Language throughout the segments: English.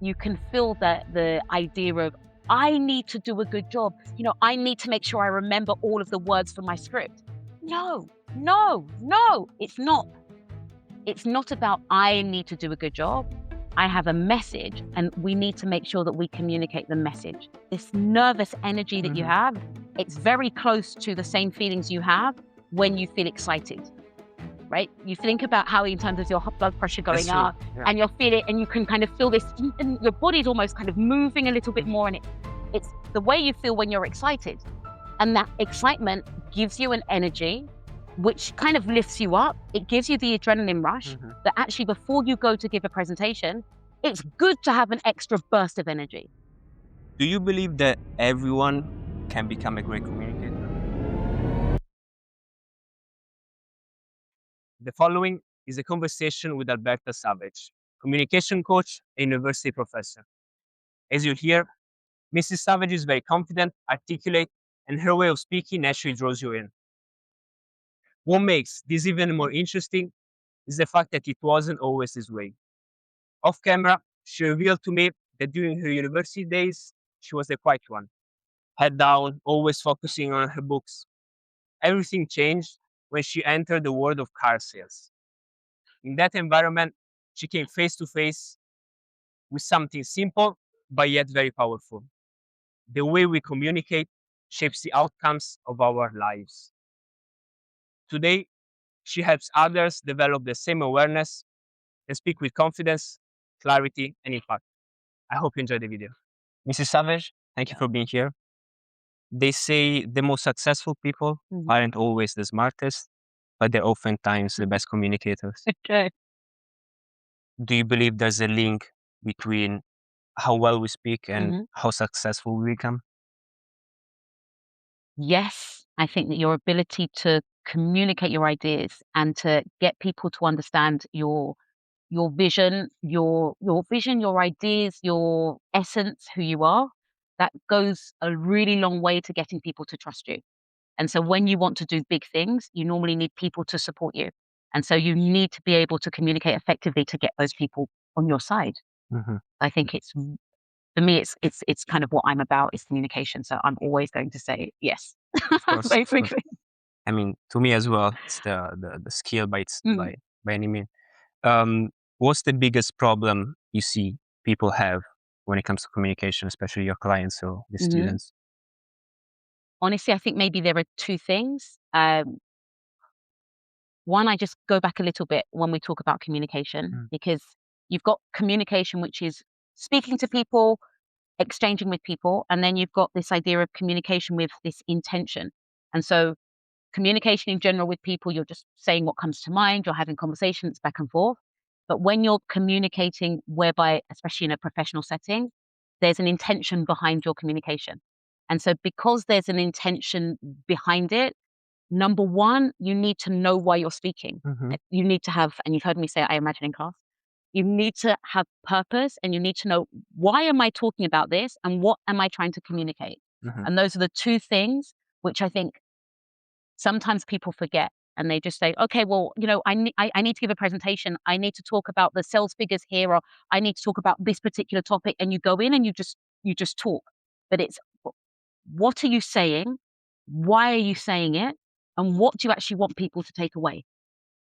you can feel that the idea of, I need to do a good job. I need to make sure I remember all of the words for my script. No, no, no, it's not. It's not about I need to do a good job. I have a message and we need to make sure that we communicate the message. This nervous energy that you Mhm. have, it's very close to the same feelings you have when you feel excited, right? You think about how in terms of your blood pressure That's going true. up Yeah. and you'll feel it and you can kind of feel this, and your body's almost kind of moving a little bit Mhm. more, and it's the way you feel when you're excited. And that excitement gives you an energy which kind of lifts you up. It gives you the adrenaline rush Mhm. that actually before you go to give a presentation, it's good to have an extra burst of energy. Do you believe that everyone can become a great communicator? The following is a conversation with Alberta Savage, communication coach and university professor. As you hear, Mrs. Savage is very confident, articulate, and her way of speaking naturally draws you in. What makes this even more interesting is the fact that it wasn't always this way. Off camera, she revealed to me that during her university days, she was the quiet one, head down, always focusing on her books. Everything changed when she entered the world of car sales. In that environment, she came face to face with something simple but yet very powerful. The way we communicate shapes the outcomes of our lives. Today, she helps others develop the same awareness and speak with confidence, clarity, and impact. I hope you enjoyed the video. Mrs. Savage, thank you for being here. They say the most successful people Mhm. aren't always the smartest, but they're oftentimes the best communicators. Okay. Do you believe there's a link between how well we speak and hmm how successful we become? Yes, I think that your ability to communicate your ideas and to get people to understand your vision, your ideas, your essence, who you are, that goes a really long way to getting people to trust you. And so when you want to do big things, you normally need people to support you. And so you need to be able to communicate effectively to get those people on your side. Mhm. I think for me, it's kind of what I'm about is communication. So I'm always going to say yes, Of course, of course. basically. I mean, to me as well, it's the skill Mm. by any means. What's the biggest problem you see people have when it comes to communication, especially your clients or the Mhm. students? Honestly, I think maybe there are two things. One, I just go back a little bit when we talk about communication, Mm. because you've got communication, which is speaking to people, exchanging with people, and then you've got this idea of communication with this intention. And so, communication in general with people, you're just saying what comes to mind, you're having conversations back and forth. But when you're communicating, whereby, especially in a professional setting, there's an intention behind your communication. And so, because there's an intention behind it, number one, you need to know why you're speaking. Mhm. You need to have, and you've heard me say it, I imagine in class, you need to have purpose and you need to know, why am I talking about this and what am I trying to communicate? Mhm. And those are the two things which I think sometimes people forget. And they just say, okay, well, I need to give a presentation. I need to talk about the sales figures here, or I need to talk about this particular topic. And you go in and you just talk. But it's, what are you saying? Why are you saying it? And what do you actually want people to take away?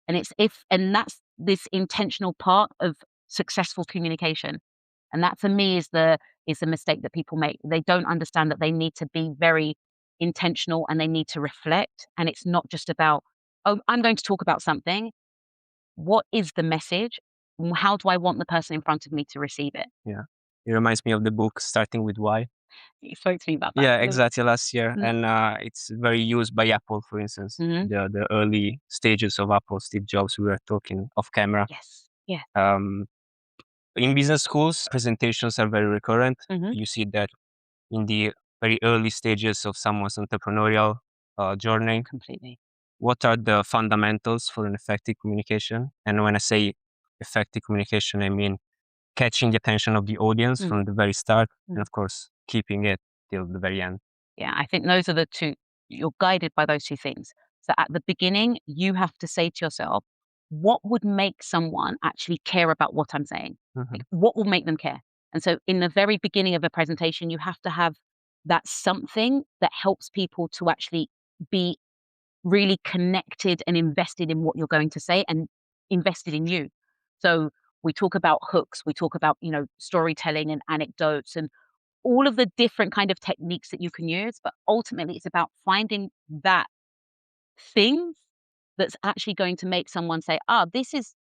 And that's this intentional part of successful communication. And that for me is the mistake that people make. They don't understand that they need to be very intentional and they need to reflect. And it's not just about, oh, I'm going to talk about something. What is the message? How do I want the person in front of me to receive it? Yeah. It reminds me of the book Starting with Why. You spoke to me about that. Yeah, exactly, last year. Mm. And it's very used by Apple, for instance. Mhm. The early stages of Apple, Steve Jobs, we were talking off camera. Yes. Yeah. Um, in business schools, presentations are very recurrent. Mhm. You see that in the very early stages of someone's entrepreneurial journey. Completely. What are the fundamentals for an effective communication? And when I say effective communication, I mean catching the attention of the audience Mm. from the very start, and Mm. of course, keeping it till the very end. Yeah, I think those are the two. You're guided by those two things. So at the beginning, you have to say to yourself, what would make someone actually care about what I'm saying? Mhm. Like, what will make them care? And so in the very beginning of a presentation, you have to have that something that helps people to actually be really connected and invested in what you're going to say and invested in you. So we talk about hooks, we talk about, storytelling and anecdotes and all of the different kind of techniques that you can use. But ultimately, it's about finding that thing that's actually going to make someone say,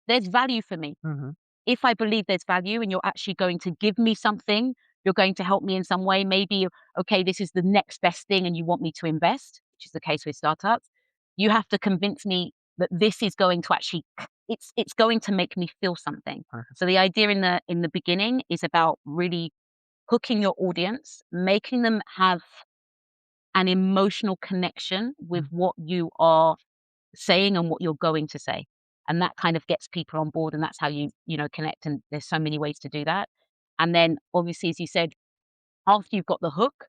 there's value for me. Mm-hmm. If I believe there's value and you're actually going to give me something, you're going to help me in some way, maybe, okay, this is the next best thing and you want me to invest, which is the case with startups, you have to convince me that this is going to actually, it's going to make me feel something. So the idea in the beginning is about really hooking your audience, making them have an emotional connection with what you are saying and what you're going to say. And that kind of gets people on board, and that's how you connect, and there's so many ways to do that. And then obviously, as you said, after you've got the hook,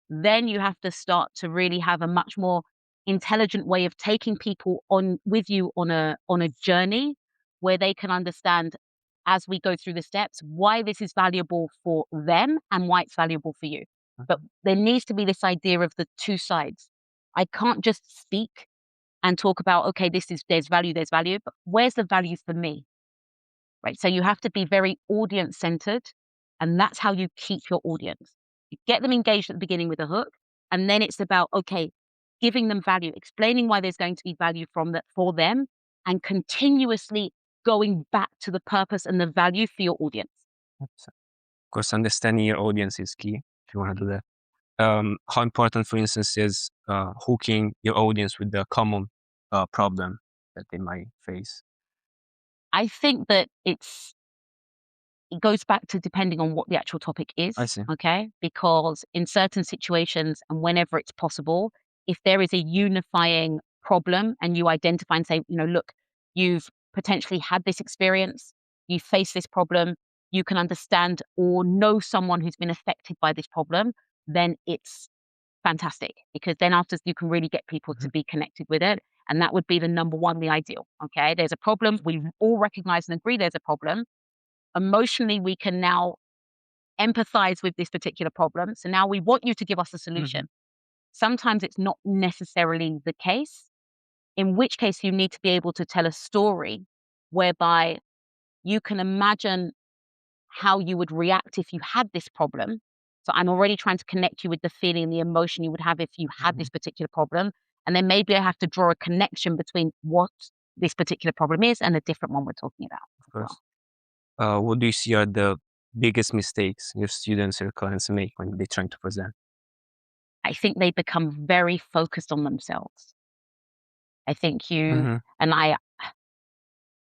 then you have to start to really have a much more intelligent way of taking people on with you on a journey where they can understand, as we go through the steps, why this is valuable for them and why it's valuable for you. But there needs to be this idea of the two sides. I can't just speak and talk about, okay, there's value, but where's the value for me? Right. So you have to be very audience centered, and that's how you keep your audience. You get them engaged at the beginning with a hook, and then it's about, okay, giving them value, explaining why there's going to be value from that for them, and continuously going back to the purpose and the value for your audience. Of course, understanding your audience is key if you want to do that. How important, for instance, is hooking your audience with the common problem that they might face? I think that it goes back to depending on what the actual topic is, I see. okay? Because in certain situations and whenever it's possible, if there is a unifying problem and you identify and say, look, you've potentially had this experience, you face this problem, you can understand or know someone who's been affected by this problem, then it's fantastic, because then after you can really get people to be connected with it. And that would be the number one, the ideal. Okay. There's a problem. We all recognize and agree there's a problem. Emotionally, we can now empathize with this particular problem. So now we want you to give us a solution. Sometimes it's not necessarily the case, in which case you need to be able to tell a story whereby you can imagine how you would react if you had this problem. So I'm already trying to connect you with the feeling and the emotion you would have if you had this particular problem. And then maybe I have to draw a connection between what this particular problem is and the different one we're talking about. Of course. What do you see are the biggest mistakes your students or clients make when they're trying to present? I think they become very focused on themselves. I think Mm-hmm. and I,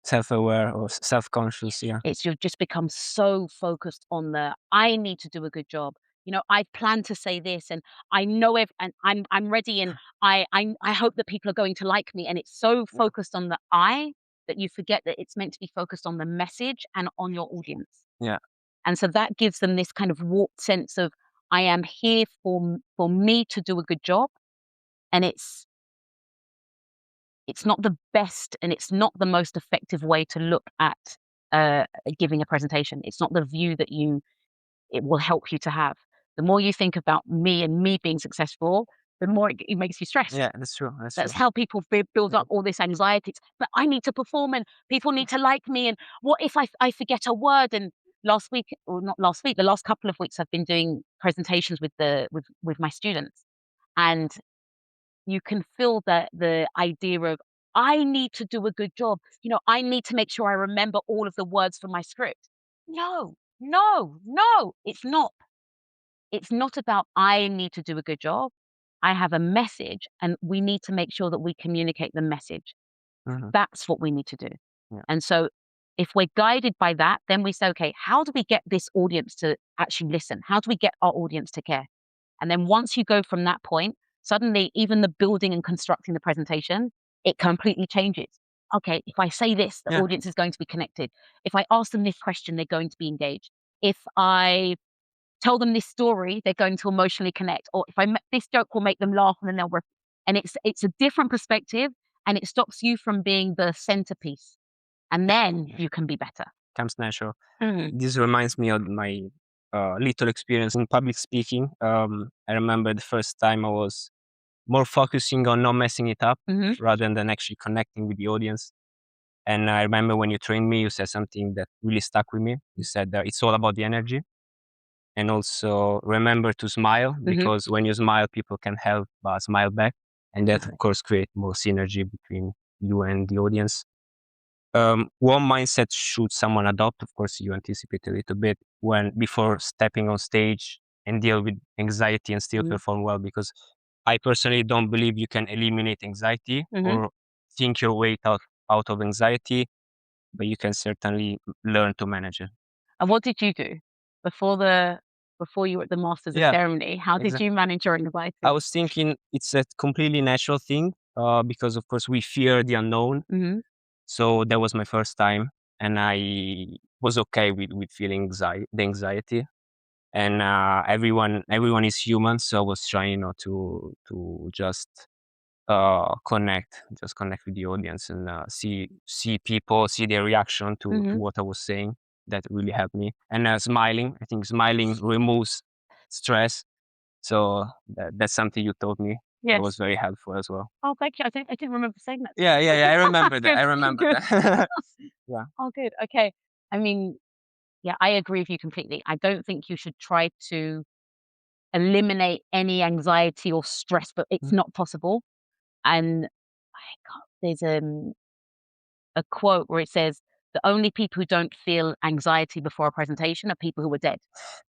Self-aware or self-conscious, yeah. it's you've just become so focused on I need to do a good job. I plan to say this, and I know and I'm ready, and I hope that people are going to like me. And it's so Yeah. focused on the I that you forget that it's meant to be focused on the message and on your audience. Yeah. And so that gives them this kind of warped sense of, I am here for me to do a good job. And it's not the best and it's not the most effective way to look at giving a presentation. It's not the view that it will help you to have. The more you think about me and me being successful, the more it makes you stressed. Yeah, that's true. That's That's true. how people build up all this anxiety. But I need to perform and people need to like me. And what if I forget a word? And last week, or not last week, the last couple of weeks, I've been doing presentations with my students, and you can feel the idea of, I need to do a good job. I need to make sure I remember all of the words for my script. No, no, no, it's not. It's not about, I need to do a good job. I have a message and we need to make sure that we communicate the message. Mhm. That's what we need to do. Yeah. And so if we're guided by that, then we say, okay, how do we get this audience to actually listen? How do we get our audience to care? And then once you go from that point, suddenly even the building and constructing the presentation, it completely changes. Okay, if I say this, the Yeah. audience is going to be connected. If I ask them this question, they're going to be engaged. If I tell them this story, they're going to emotionally connect. Or if this joke will make them laugh, and then and it's a different perspective, and it stops you from being the centerpiece. And then you can be better. comes natural. Mhm. This reminds me of my little experience in public speaking. I remember the first time I was more focusing on not messing it up Mhm. rather than actually connecting with the audience. And I remember when you trained me, you said something that really stuck with me. You said that it's all about the energy, and also remember to smile, Mhm. because when you smile, people can help but smile back. And that, of course, create more synergy between you and the audience. What mindset should someone adopt? Of course, you anticipate a little bit when before stepping on stage and deal with anxiety and still Mhm. perform well. Because I personally don't believe you can eliminate anxiety Mhm. or think your way out of anxiety, but you can certainly learn to manage it. And what did you do before the before you were at the Masters of Yeah, Ceremony? How did exactly. you manage your I anxiety? was thinking it's a completely natural thing because, of course, we fear the unknown. Mhm. So that was my first time, and I was okay with feeling the anxiety. And everyone is human, so I was trying, to just connect with the audience and see people, see their reaction to Mhm. what I was saying. That really helped me. And smiling, I think smiling removes stress. So that's something you told me that was Yes. very helpful as well. Oh, thank you. I didn't remember saying that to Yeah, yeah, you. yeah. I remember that. Good, I remember good. that. Yeah. Oh, good. Okay. I mean, yeah, I agree with you completely. I don't think you should try to eliminate any anxiety or stress, but it's Mm, not possible. And there's a quote where it says, "The only people who don't feel anxiety before a presentation are people who are dead."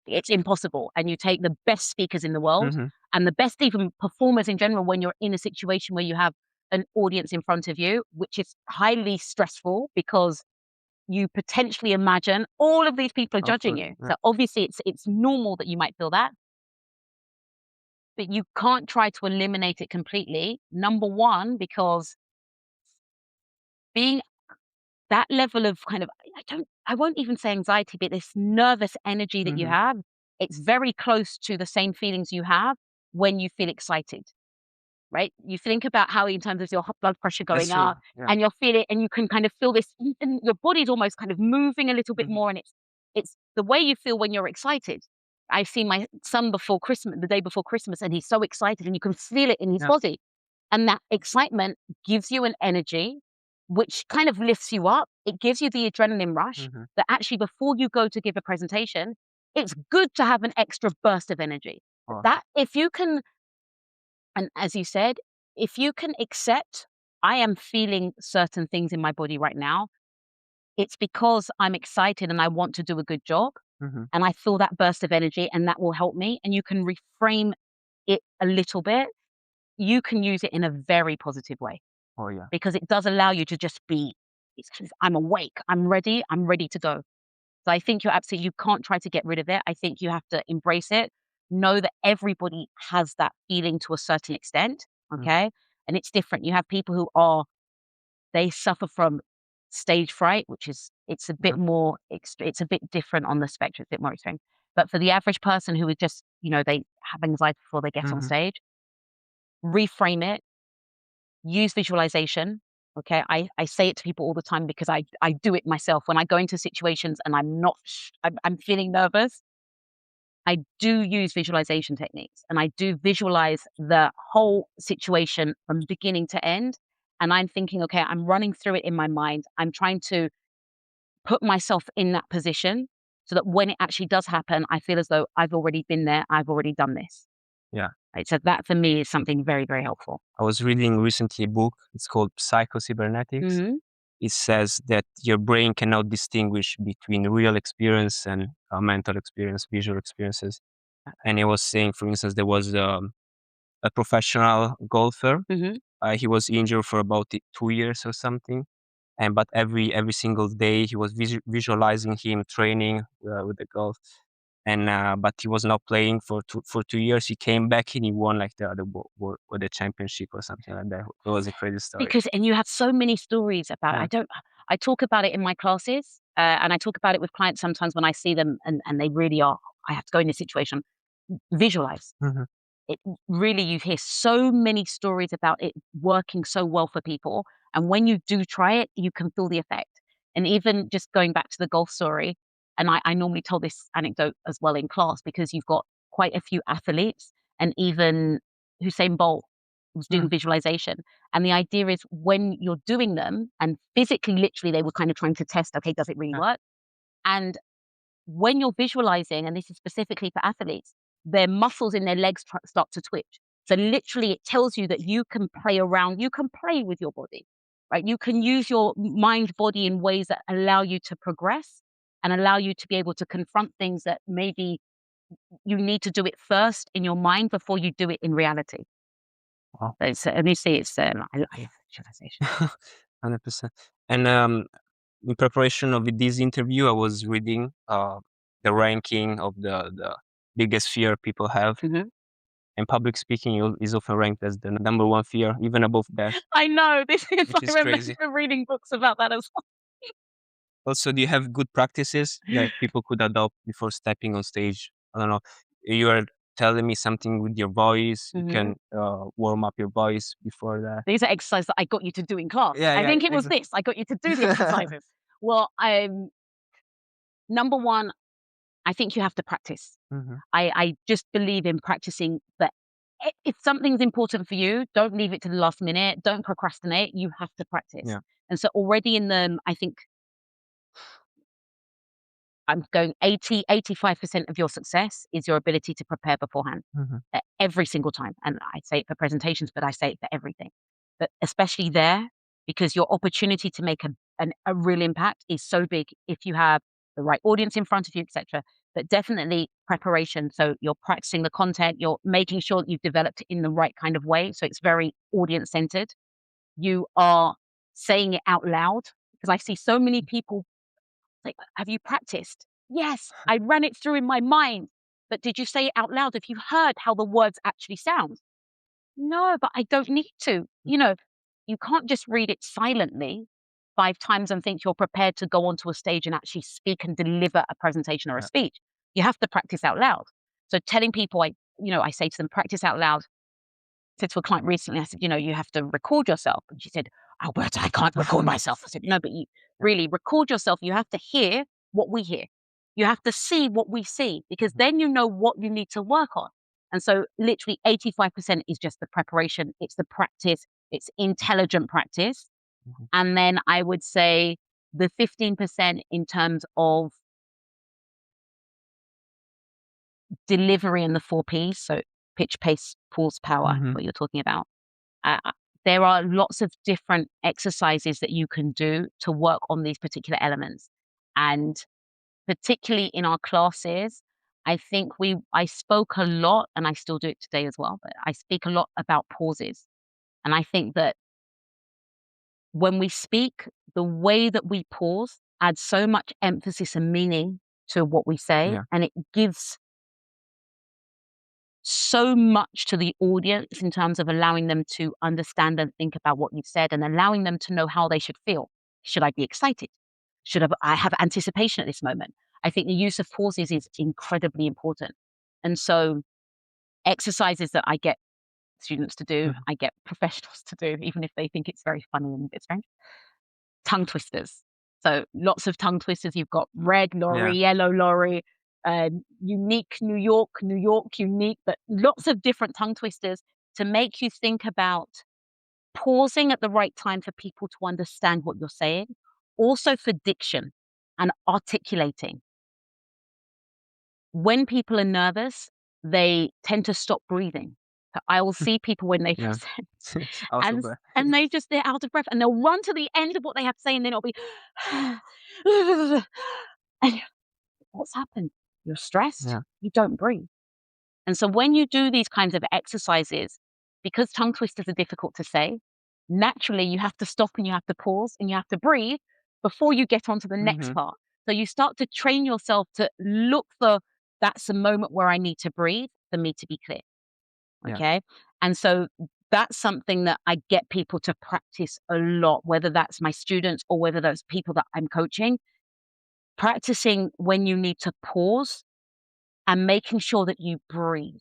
It's impossible. And you take the best speakers in the world mhm. and the best even performers in general when you're in a situation where you have an audience in front of you, which is highly stressful because you potentially imagine all of these people are Of judging course. you. Yeah. So obviously it's normal that you might feel that, but you can't try to eliminate it completely. Number one, because being that level of kind of I won't even say anxiety, but this nervous energy that you Mhm. have, it's very close to the same feelings you have when you feel excited, right? You think about how in terms of your blood pressure That's going true. up Yeah. and you'll feel it and you can kind of feel this and your body's almost kind of moving a little bit Mhm. more and it's the way you feel when you're excited. I've seen my son before Christmas, the day before Christmas, and he's so excited and you can feel it in his Yeah. body. And that excitement gives you an energy which kind of lifts you up. It gives you the adrenaline rush Mhm. that actually before you go to give a presentation, it's good to have an extra burst of energy. Oh, That if you can, and as you said, if you can accept, I am feeling certain things in my body right now, it's because I'm excited and I want to do a good job. mhm. And I feel that burst of energy and that will help me. And you can reframe it a little bit. You can use it in a very positive way Oh, yeah. because it does allow you to just be, I'm awake, I'm ready to go. So I think you're absolutely, you can't try to get rid of it. I think you have to embrace it. Know that everybody has that feeling to a certain extent. Mm, Okay. And it's different. You have people who they suffer from stage fright, which is, it's a bit mhm. more, it's a bit different on the spectrum, it's a bit more extreme. But for the average person who would just, they have anxiety before they get on Mhm. stage, reframe it, use visualization. Okay. I say it to people all the time because I do it myself when I go into situations and I'm not, I'm feeling nervous. I do use visualization techniques and I do visualize the whole situation from beginning to end. And I'm thinking, okay, I'm running through it in my mind. I'm trying to put myself in that position so that when it actually does happen, I feel as though I've already been there. I've already done this. Yeah. Right. So that for me is something very, very helpful. I was reading recently a book. It's called Psycho-Cybernetics. Hmm. It says that your brain cannot distinguish between real experience and mental experience, visual experiences. And it was saying, for instance, there was a professional golfer. Hmm. He was injured for about 2 years or something. And but every single day he was visualizing him training with the golf. And but he was not playing for 2 years. He came back and he won like the championship or something like that. It was a crazy story. Because and you have so many stories about it. Yeah. I talk about it in my classes, and I talk about it with clients sometimes when I see them and they really are, I have to go in this situation, visualize. Mhm. It really, you hear so many stories about it working so well for people, and when you do try it, you can feel the effect. And even just going back to the golf story, and I normally tell this anecdote as well in class because you've got quite a few athletes, and even Usain Bolt was doing Mm. visualization. And the idea is when you're doing them, and physically, literally, they were kind of trying to test, okay, does it really Yeah. work? And when you're visualizing, and this is specifically for athletes, their muscles in their legs start to twitch. So literally, it tells you that you can play around, you can play with your body, right? You can use your mind body in ways that allow you to progress and allow you to be able to confront things that maybe you need to do it first in your mind before you do it in reality. Wow. So it's, and you see, it's I love visualization. 100%. And in preparation of this interview, I was reading the ranking of the biggest fear people have, Mhm. and public speaking is often ranked as the number one fear, even above death, I know this is. which I is remember crazy. reading books about that as Also, do you have good practices well. that people could adopt before stepping on stage? I don't know. You are telling me something with your voice. You Mhm. can warm up your voice before that. These are exercises that I got you to do in class. Yeah, I yeah, think it was exactly. this. I got you to do the exercises. Well, number one, I think you have to practice. Hmm. I just believe in practicing that if something's important for you, don't leave it to the last minute. Don't procrastinate. You have to practice. Yeah. And so already in the, I think I'm going 85% of your success is your ability to prepare beforehand, Hmm. every single time. And I say it for presentations, but I say it for everything. But especially there, because your opportunity to make a real impact is so big if you have the right audience in front of you, etc. But definitely preparation. So you're practicing the content, you're making sure that you've developed it in the right kind of way. So it's very audience centered. You are saying it out loud because I see so many people like, have you practiced? Yes, I ran it through in my mind. But did you say it out loud? Have you heard how the words actually sound? No, but I don't need to. You can't just read it silently 5 times and think you're prepared to go onto a stage and actually speak and deliver a presentation or a Yeah. speech. You have to practice out loud. So telling people, I say to them, practice out loud. Said to a client recently, I said, you have to record yourself. And she said, Alberta, I can't record myself. I said, no, but you really record yourself. You have to hear what we hear. You have to see what we see because then you know what you need to work on. And so literally 85% is just the preparation. It's the practice. It's intelligent practice. Mhm. And then I would say the 15% in terms of delivery and the 4 Ps. So pitch, pace, pause, power, Mhm. what you're talking about. There are lots of different exercises that you can do to work on these particular elements. And particularly in our classes, I think I spoke a lot, and I still do it today as well, but I speak a lot about pauses. And I think that when we speak, the way that we pause adds so much emphasis and meaning to what we say, Yeah. and it gives so much to the audience in terms of allowing them to understand and think about what you've said and allowing them to know how they should feel. Should I be excited? Should I have anticipation at this moment? I think the use of pauses is incredibly important. And so, exercises that I get students to do, Mhm. I get professionals to do, even if they think it's very funny and a bit strange. Tongue twisters. So lots of tongue twisters. You've got red Yeah. lorry, yellow lorry, unique New York unique, but lots of different tongue twisters to make you think about pausing at the right time for people to understand what you're saying. Also for diction and articulating. When people are nervous, they tend to stop breathing. So I will see people when they Yeah. present Also, and but they're out of breath and they'll run to the end of what they have to say and then it'll be and what's happened? You're stressed, yeah. you don't breathe. And so when you do these kinds of exercises, because tongue twisters are difficult to say, naturally you have to stop and you have to pause and you have to breathe before you get on to the next Mhm. part. So you start to train yourself to look for that's a moment where I need to breathe for me to be clear. Yeah. Okay. And so that's something that I get people to practice a lot, whether that's my students or whether those people that I'm coaching, practicing when you need to pause and making sure that you breathe.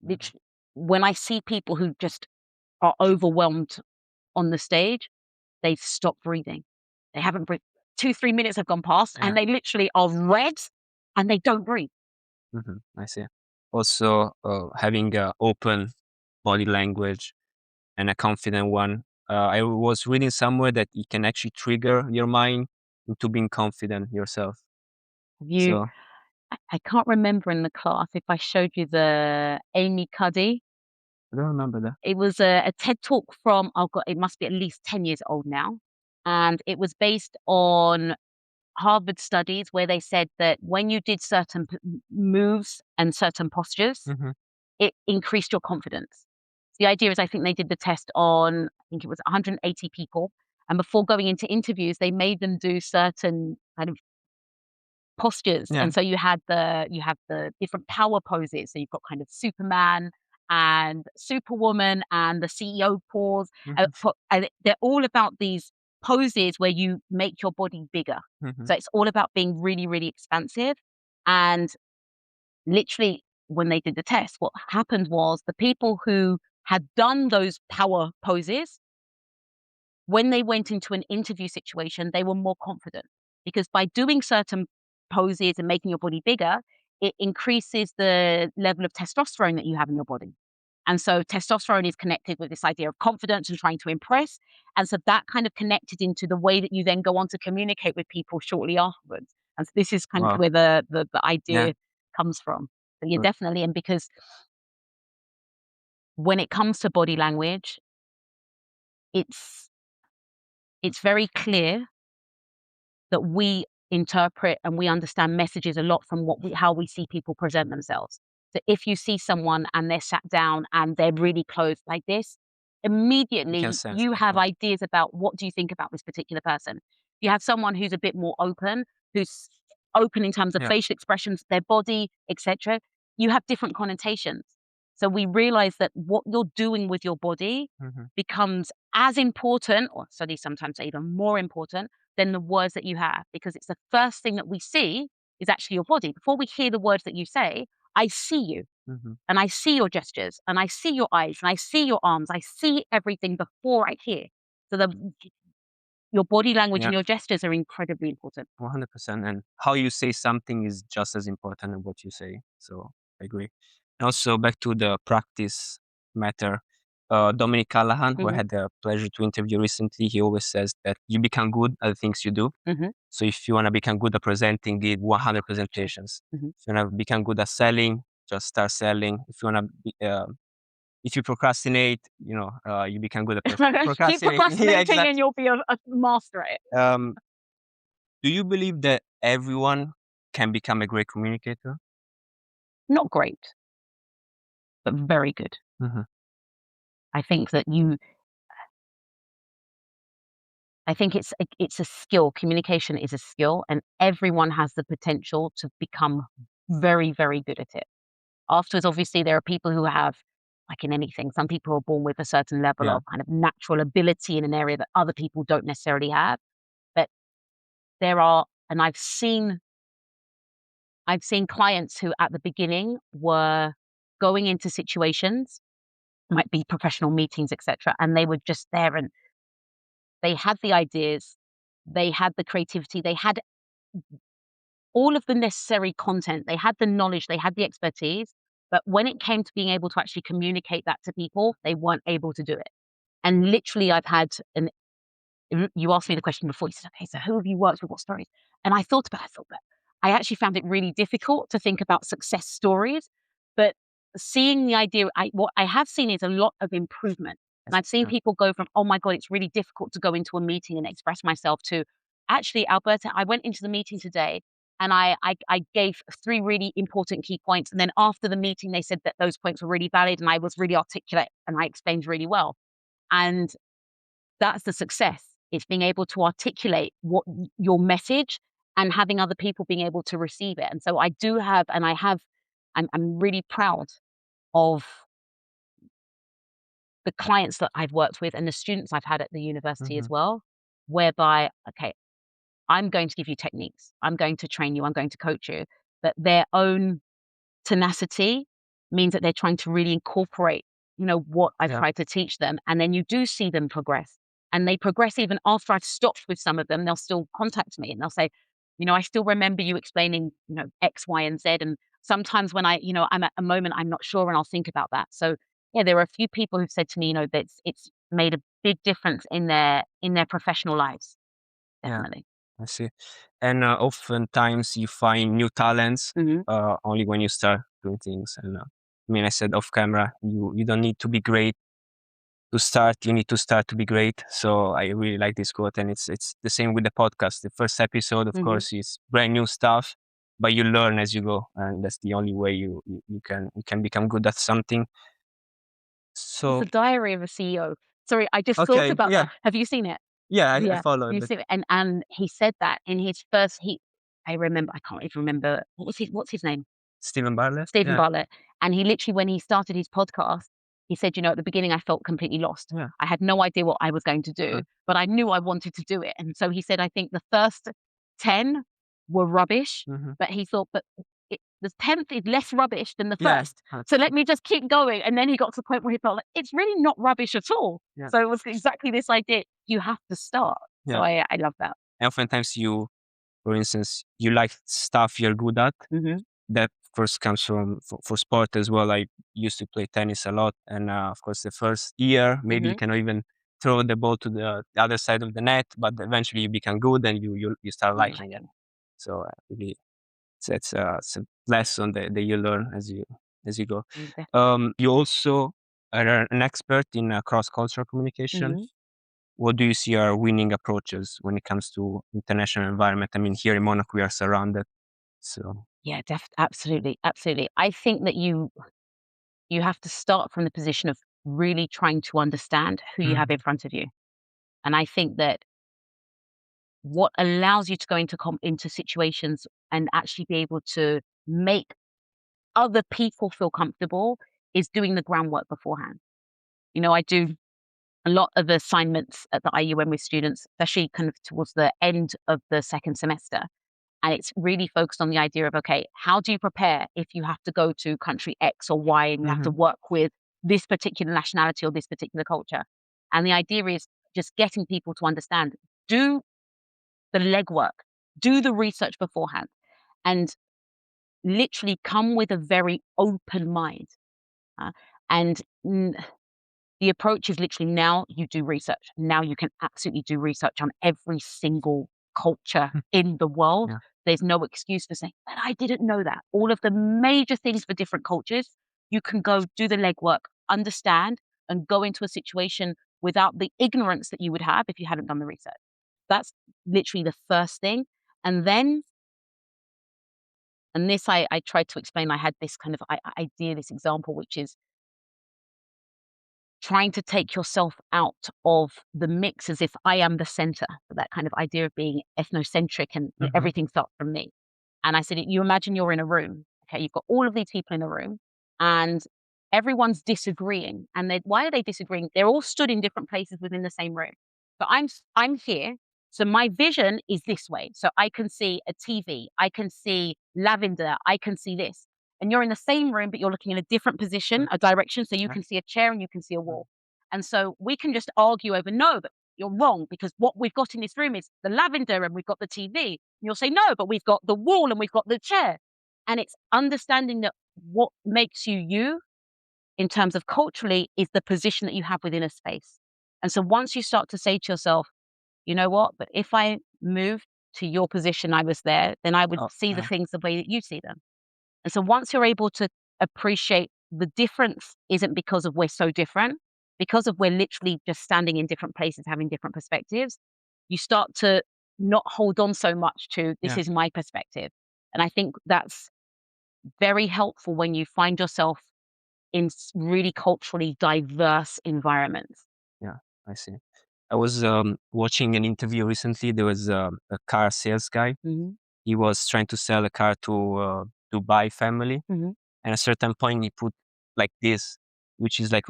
Mhm. Literally, when I see people who just are overwhelmed on the stage, they stop breathing. They haven't breathed. 2-3 minutes have gone past, Yeah. and they literally are red, and they don't breathe. I see. Also, having a open body language and a confident one. I was reading somewhere that it can actually trigger your mind into being confident yourself. Have you So I can't remember in the class if I showed you the Amy Cuddy. I don't remember that. It was a TED Talk from, oh god, it must be at least 10 years old now, and it was based on Harvard studies where they said that when you did certain moves and certain postures, Hmm. it increased your confidence. The idea is, I think they did the test on, I think it was 180 people, and before going into interviews, they made them do certain kind of postures. Yeah. And so you have the different power poses. So you've got kind of Superman and Superwoman and the CEO pose. Hmm. And they're all about these poses where you make your body bigger. Hmm. So it's all about being really, really expansive. And literally, when they did the test, what happened was the people who had done those power poses, when they went into an interview situation, they were more confident because by doing certain poses and making your body bigger, it increases the level of testosterone that you have in your body. And so testosterone is connected with this idea of confidence and trying to impress. And so that kind of connected into the way that you then go on to communicate with people shortly afterwards. And so this is kind of Wow. where the Yeah. idea comes from. So you're Good. definitely, and because when it comes to body language, it's it's very clear that we interpret and we understand messages a lot from how we see people present themselves. So if you see someone and they're sat down and they're really clothed like this, You can immediately sense you that. have Yeah. ideas about what do you think about this particular person. You have someone who's a bit more open, who's open in terms of Yeah. facial expressions, their body, etc. You have different connotations. So we realize that what you're doing with your body Hmm. becomes as important, or studies sometimes say even more important, than the words that you have, because it's the first thing that we see is actually your body. Before we hear the words that you say, I see you Hmm. and I see your gestures and I see your eyes and I see your arms. I see everything before I hear. So your body language Yeah. and your gestures are incredibly important. 100%. And how you say something is just as important as what you say. So I agree. And also back to the practice matter. Dominic Callahan, who I Hmm. had the pleasure to interview recently, he always says that you become good at the things you do. Hmm. So if you want to become good at presenting, give 100 presentations. Hmm. If you want to become good at selling, just start selling. If you want to, if you procrastinate, you become good at Keep procrastinating. Yeah, procrastinating and exactly. you'll be a master at it. Um, do you believe that everyone can become a great communicator? Not great, but very good. Hmm. I think that I think it's a skill. Communication is a skill, and everyone has the potential to become very, very good at it. Afterwards, obviously, there are people who have, like in anything, some people are born with a certain level Yeah. of kind of natural ability in an area that other people don't necessarily have. But there are, and I've seen clients who at the beginning were going into situations, might be professional meetings, etc., and they were just there and they had the ideas, they had the creativity, they had all of the necessary content, they had the knowledge, they had the expertise, but when it came to being able to actually communicate that to people, they weren't able to do it. And literally, I've had an you asked me the question before. You said, "Okay, so who have you worked with? What stories?" And I thought about it. I thought, but I actually found it really difficult to think about success stories. But seeing the idea, what I have seen is a lot of improvement. And I've seen Yeah. people go from, "Oh my god, it's really difficult to go into a meeting and express myself," to, "Actually, Alberta, I went into the meeting today." And I gave 3 really important key points. And then after the meeting, they said that those points were really valid and I was really articulate and I explained really well. And that's the success. It's being able to articulate your message and having other people being able to receive it. And so I do have, and I have, I'm really proud of the clients that I've worked with and the students I've had at the university Hmm. as well, whereby, okay, I'm going to give you techniques, I'm going to train you, I'm going to coach you, but their own tenacity means that they're trying to really incorporate, what I've Yeah. tried to teach them. And then you do see them progress. and they progress even after I've stopped with some of them. They'll still contact me and they'll say, I still remember you explaining, X, Y, and Z. And sometimes when I'm at a moment I'm not sure and I'll think about that. So yeah, there are a few people who've said to me, that it's made a big difference in their professional lives. Yeah, Definitely. I see. And oftentimes you find new talents Hmm. only when you start doing things. And I mean, I said off camera, you don't need to be great to start. You need to start to be great. So I really like this quote, and it's the same with the podcast. The first episode, of Hmm. course, is brand new stuff, but you learn as you go, and that's the only way you can become good at something. It's the So Diary of a CEO. Sorry, I just thought okay, about that. yeah, Have you seen it? yeah, I Yeah, followed you it. see, and he said that in his first. I remember. I can't even remember what's his name. Stephen Bartlett, Stephen yeah, Bartlett, and he literally, when he started his podcast, he said, "At the beginning, I felt completely lost. yeah, I had no idea what I was going to do, but I knew I wanted to do it." And so he said, "I think the first 10 were rubbish, hmm, but he thought, but the 10th is less rubbish than the yeah, first. So let me just keep going." And then he got to the point where he felt like it's really not rubbish at all. yeah, So it was exactly this idea: you have to start. So yeah. I love that. And oftentimes for instance, you like stuff you're good at. Hmm. That first comes from for sport as well. I used to play tennis a lot, and of course, the first year maybe you Hmm. cannot even throw the ball to the other side of the net, but eventually you become good and you start You liking like it. it. So really, it's a lesson that you learn as you go. Mm, definitely. You also are an expert in cross-cultural communication. Hmm. What do you see are winning approaches when it comes to international environment? I mean, here in Monaco, we are surrounded. So, Yeah, absolutely, absolutely. I think that you have to start from the position of really trying to understand who you have in mhm, front of you. And I think that what allows you to go into situations and actually be able to make other people feel comfortable is doing the groundwork beforehand. I do a lot of assignments at the IUM with students, especially kind of towards the end of the second semester. And it's really focused on the idea of, okay, how do you prepare if you have to go to country X or Y and you have to mhm, work with this particular nationality or this particular culture? And the idea is just getting people to understand, do the legwork, do the research beforehand, and literally come with a very open mind. uh, and the approach is literally, now you do research. Now you can absolutely do research on every single culture mm, in the world. yeah, There's no excuse for saying, but I didn't know that. All of the major things for different cultures, you can go do the legwork, understand, and go into a situation without the ignorance that you would have if you hadn't done the research. That's literally the first thing. And then, and this I tried to explain, I had this kind of idea, this example, which is trying to take yourself out of the mix as if I am the center, that kind of idea of being ethnocentric and mhm, everything starts from me. And I said, you imagine you're in a room, okay, you've got all of these people in the room and everyone's disagreeing. And why are they disagreeing? They're all stood in different places within the same room. But I'm here. So my vision is this way. So I can see a TV, I can see lavender, I can see this, and you're in the same room, but you're looking in a different mm, position, a direction. So you yeah, can see a chair and you can see a mm, wall. And so we can just argue over, no, but you're wrong because what we've got in this room is the lavender and we've got the TV. And you'll say, no, but we've got the wall and we've got the chair. And it's understanding that what makes you you in terms of culturally is the position that you have within a space. And so once you start to say to yourself, you know what, but if I moved to your position, I was there, then I would oh, see the yeah, things the way that you see them. And so once you're able to appreciate the difference isn't because of we're so different, because of we're literally just standing in different places, having different perspectives, you start to not hold on so much to this yeah, is my perspective. And I think that's very helpful when you find yourself in really culturally diverse environments. yeah, I see. I was watching an interview recently. There was a car sales guy. Hmm. He was trying to sell a car to Dubai family, Hmm. and at a certain point he put like this, which is like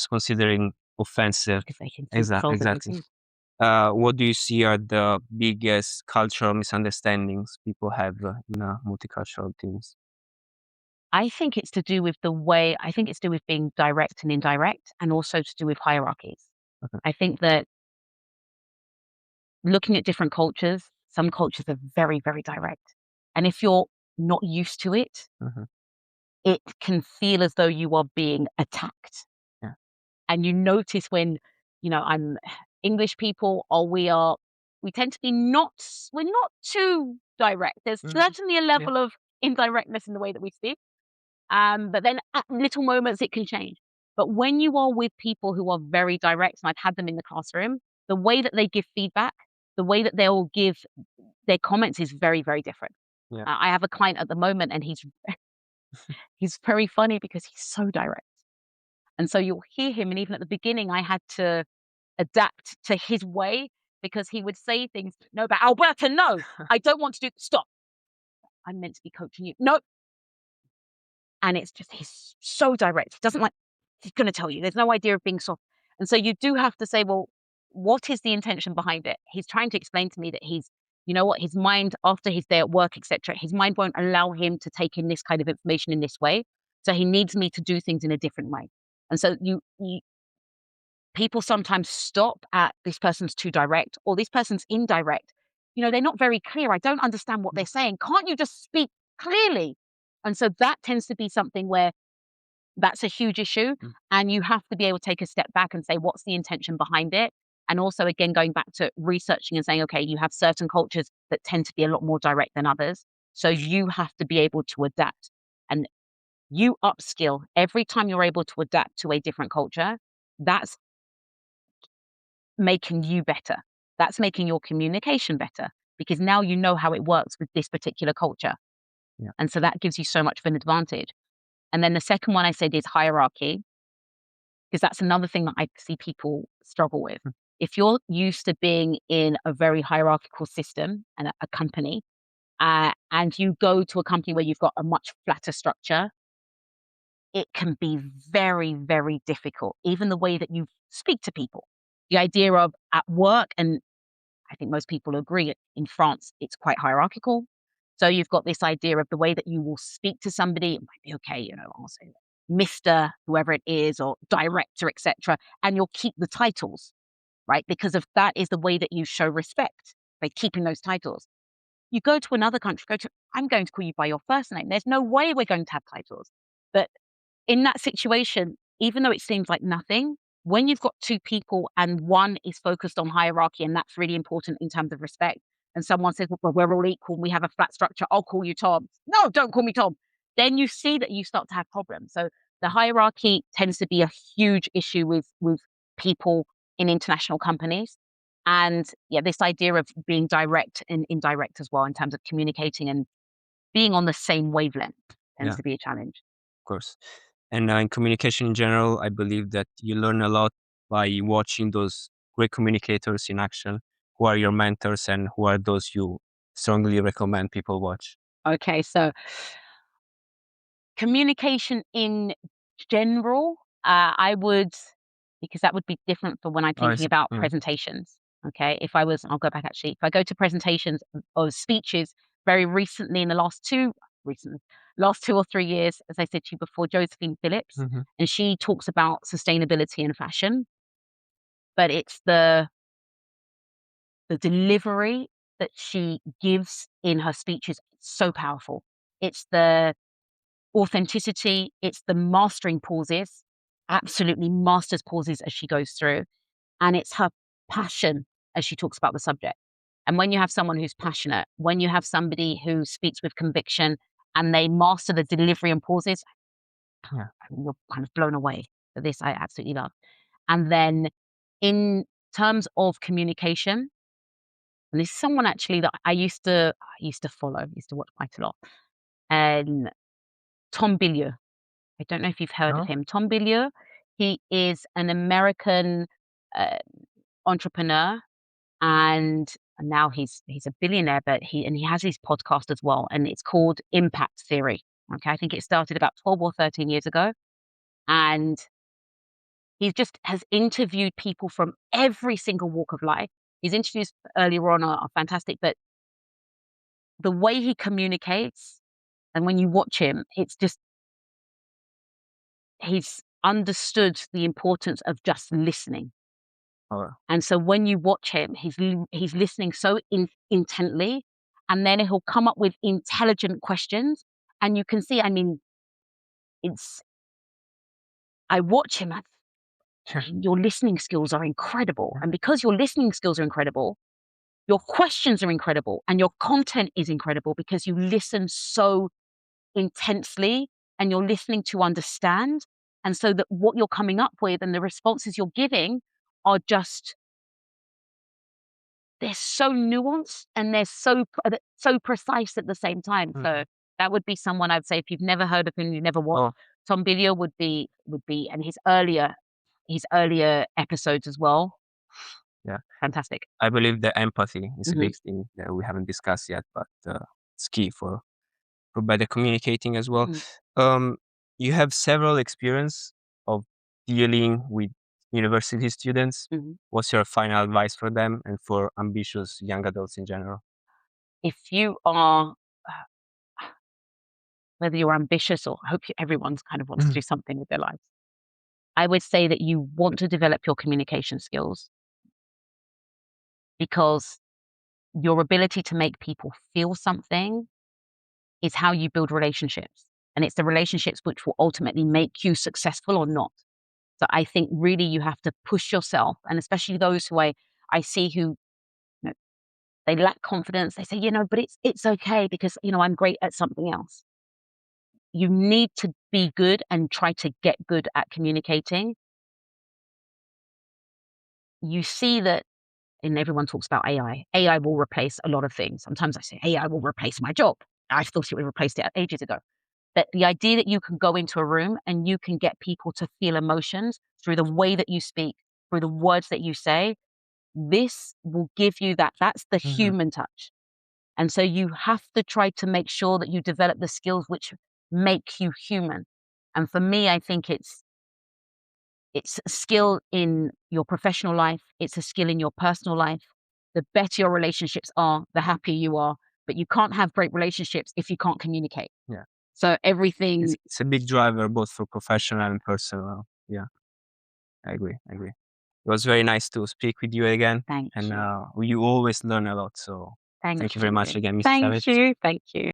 considering offensive. Because they can see the souls of Exactly. people. What do you see are the biggest cultural misunderstandings people have in multicultural teams? I think it's to do with being direct and indirect, and also to do with hierarchies. Okay. I think that looking at different cultures, some cultures are very, very direct. And if you're not used to it, Mhm. it can feel as though you are being attacked. Yeah. And you notice when, I'm English people, or we tend to be not, we're not too direct. There's Mhm. certainly a Yeah. level of indirectness in the way that we speak. But then at little moments it can change. But when you are with people who are very direct, and I've had them in the classroom, the way that they give feedback, the way that they'll give their comments is very, very different. Yeah. I have a client at the moment, and he's very funny because he's so direct. And so you'll hear him, and even at the beginning, I had to adapt to his way because he would say things, "No, but Alberta, no, I don't want to do stop. I'm meant to be coaching you. No." And it's just he's so direct. He doesn't like he's gonna tell you. There's no idea of being soft. And so you do have to say, "Well, what is the intention behind it?" He's trying to explain to me that you know what, his mind after his day at work, etcetera, his mind won't allow him to take in this kind of information in this way. So he needs me to do things in a different way. And so you people sometimes stop at this person's too direct or this person's indirect. They're not very clear. I don't understand what they're saying. Can't you just speak clearly? And so that tends to be something where that's a huge issue, Mm. and you have to be able to take a step back and say, what's the intention behind it? And also, again, going back to researching and saying, okay, you have certain cultures that tend to be a lot more direct than others. So you have to be able to adapt, and you upskill every time you're able to adapt to a different culture. That's making you better. That's making your communication better because now you know how it works with this particular culture. Yeah. And so that gives you so much of an advantage. And then the second one I said is hierarchy, because that's another thing that I see people struggle with. Mm. If you're used to being in a very hierarchical system and a company, and you go to a company where you've got a much flatter structure, it can be very, very difficult. Even the way that you speak to people, the idea of at work, and I think most people agree in France, it's quite hierarchical. So you've got this idea of the way that you will speak to somebody. It might be okay, I'll say Mr. whoever it is, or director, etc. And you'll keep the titles, right? Because of that is the way that you show respect by keeping those titles. You go to another country, I'm going to call you by your first name. There's no way we're going to have titles. But in that situation, even though it seems like nothing, when you've got two people and one is focused on hierarchy, and that's really important in terms of respect, and someone says, well, we're all equal, we have a flat structure, I'll call you Tom. No, don't call me Tom. Then you see that you start to have problems. So the hierarchy tends to be a huge issue with people in international companies. And yeah, this idea of being direct and indirect as well in terms of communicating and being on the same wavelength tends Yeah, to be a challenge. of course. And in communication in general, I believe that you learn a lot by watching those great communicators in action. Who are your mentors and who are those you strongly recommend people watch? Okay, so communication in general, I would, because that would be different for when I'm Or thinking is it, about yeah. presentations. Okay, I'll go back actually. If I go to presentations or speeches very recently in the last 2 or 3 years, as I said to you before, Josephine Phillips, Mhm. and she talks about sustainability and fashion, but it's the delivery that she gives in her speeches so powerful. It's the authenticity, it's the mastering pauses, absolutely masters pauses as she goes through, and it's her passion as she talks about the subject. And when you have someone who's passionate, when you have somebody who speaks with conviction and they master the delivery and pauses, Yeah. you're kind of blown away. So this I absolutely love. And then in terms of communication, and this is someone actually that I used to follow, used to watch quite a lot. And Tom Billieu. I don't know if you've heard of No? him. Tom Billieu, he is an American uh, entrepreneur, and now he's a billionaire, but he has his podcast as well, and it's called Impact Theory. Okay, I think it started about 12 or 13 years ago, and he just has interviewed people from every single walk of life. His interviews earlier on are fantastic, but the way he communicates, and when you watch him, it's just he's understood the importance of just listening. Oh, And so when you watch him, he's listening so intently, and then he'll come up with intelligent questions, and you can see, I mean, it's I watch him, your listening skills are incredible, and because your listening skills are incredible, your questions are incredible, and your content is incredible because you listen so intensely, and you're listening to understand, and so that what you're coming up with and the responses you're giving are just they're so nuanced and they're so precise at the same time. So mhm. that would be someone I'd say if you've never heard of him, you've never watched, Oh, Tom Bilyeu would be and his earlier episodes as well, yeah. fantastic. I believe the empathy is a Mhm, big thing that we haven't discussed yet, but it's key for better communicating as well. mhm, Um, you have several experience of dealing with university students. mhm. What's your final advice for them and for ambitious young adults in general? If you are whether you're ambitious or I hope everyone's kind of wants to Mhm, do something with their lives. I would say that you want to develop your communication skills because your ability to make people feel something is how you build relationships. And it's the relationships which will ultimately make you successful or not. So I think really you have to push yourself, and especially those who I see who you know, they lack confidence. They say, but it's okay because I'm great at something else. You need to be good and try to get good at communicating. You see that, and everyone talks about AI. AI will replace a lot of things. Sometimes I say AI will replace my job. I thought it would replace it ages ago. That the idea that you can go into a room and you can get people to feel emotions through the way that you speak, through the words that you say, this will give you that's the mhm, human touch. And so you have to try to make sure that you develop the skills which make you human. And for me, I think it's a skill in your professional life, it's a skill in your personal life. The better your relationships are, the happier you are. But you can't have great relationships if you can't communicate. yeah. So It's everything it's a big driver both for professional and personal. Yeah, I agree. I agree. It was very nice to speak with you again, Thank and you. you always learn a lot. So Thank thank you very much you. again, Mr. Thank Savage. you. Thank you.